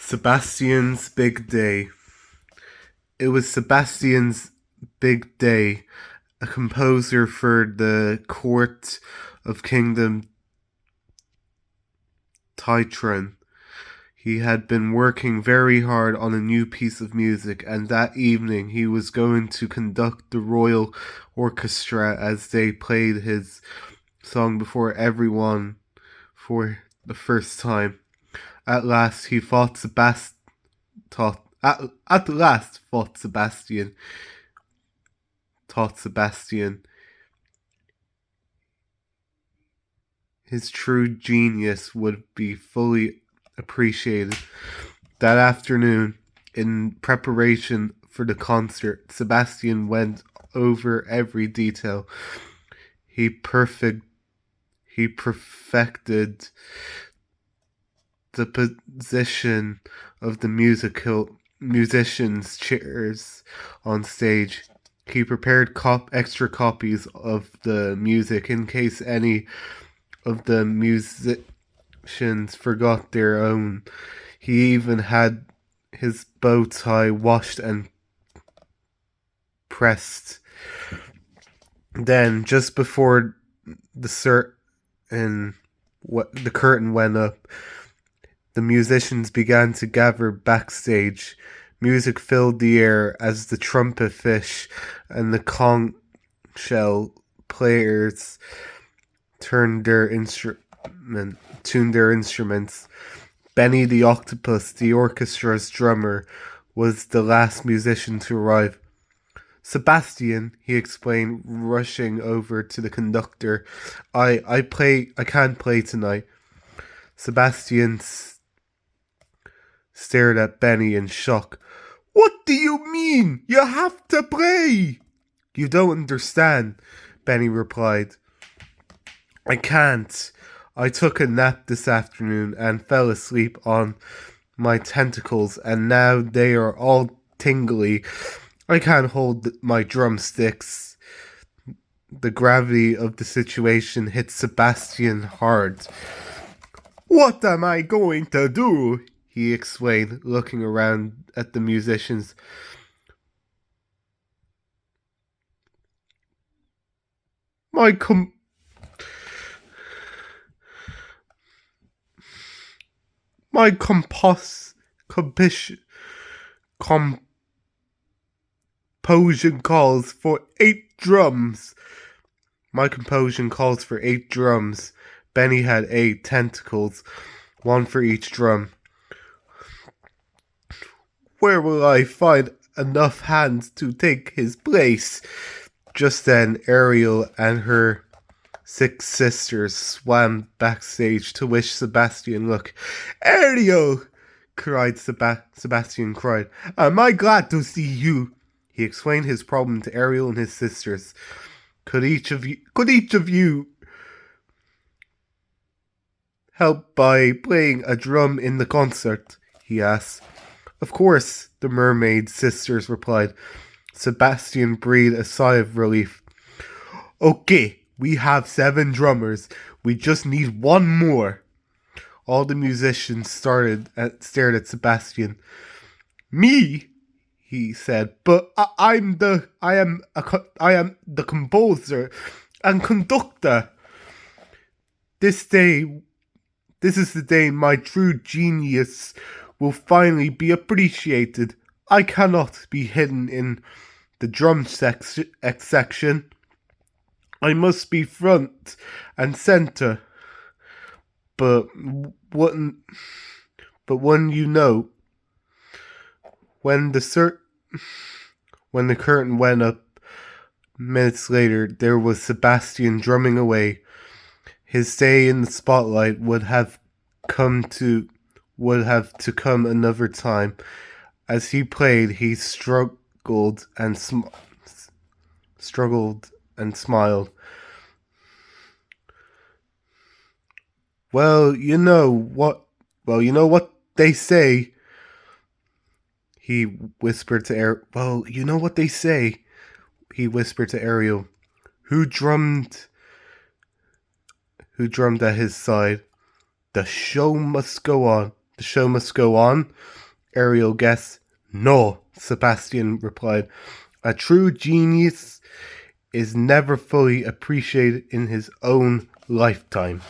Sebastian's big day. It was Sebastian's big day, a composer for the court of Kingdom Titran. He had been working very hard on a new piece of music, and that evening he was going to conduct the royal orchestra as they played his song before everyone for the first time. At last he fought Sebastian. At last fought Sebastian. Taught Sebastian. His true genius would be fully appreciated. That afternoon, in preparation for the concert, Sebastian went over every detail. He perfected the position of the musicians' chairs on stage. He prepared extra copies of the music in case any of the musicians forgot their own. He even had his bow tie washed and pressed. Then, just before the curtain went up, the musicians began to gather backstage. Music filled the air as the trumpet fish and the conch shell players tuned their instruments. Benny the Octopus, the orchestra's drummer, was the last musician to arrive. Sebastian, he explained, rushing over to the conductor. I can't play tonight. Sebastian stared at Benny in shock. What do you mean? You have to play! You don't understand, Benny replied. I can't. I took a nap this afternoon and fell asleep on my tentacles, and now they are all tingly. I can't hold my drumsticks. The gravity of the situation hit Sebastian hard. What am I going to do? He explained, looking around at the musicians. My composition calls for 8 drums. My composition calls for 8 drums. Benny had 8 tentacles, 1 for each drum. Where will I find enough hands to take his place? Just then, Ariel and her 6 sisters swam backstage to wish Sebastian luck. Ariel! cried Sebastian cried. Am I glad to see you? He explained his problem to Ariel and his sisters. Could each of you help by playing a drum in the concert? He asked. Of course, the Mermaid sisters replied. Sebastian breathed a sigh of relief. Okay, we have 7 drummers. We just need 1 more. All the musicians stared at Sebastian. Me? He said. But I am the composer and conductor. This is the day my true genius will finally be appreciated. I cannot be hidden in the drum section. I must be front and center. But when the curtain went up minutes later, there was Sebastian drumming away. His day in the spotlight would have to come another time. As he played, he struggled and smiled. Well, you know what they say. He whispered to Ariel. Well, you know what they say. He whispered to Ariel, who drummed at his side. The show must go on. The show must go on. Ariel guessed. No, Sebastian replied. A true genius is never fully appreciated in his own lifetime.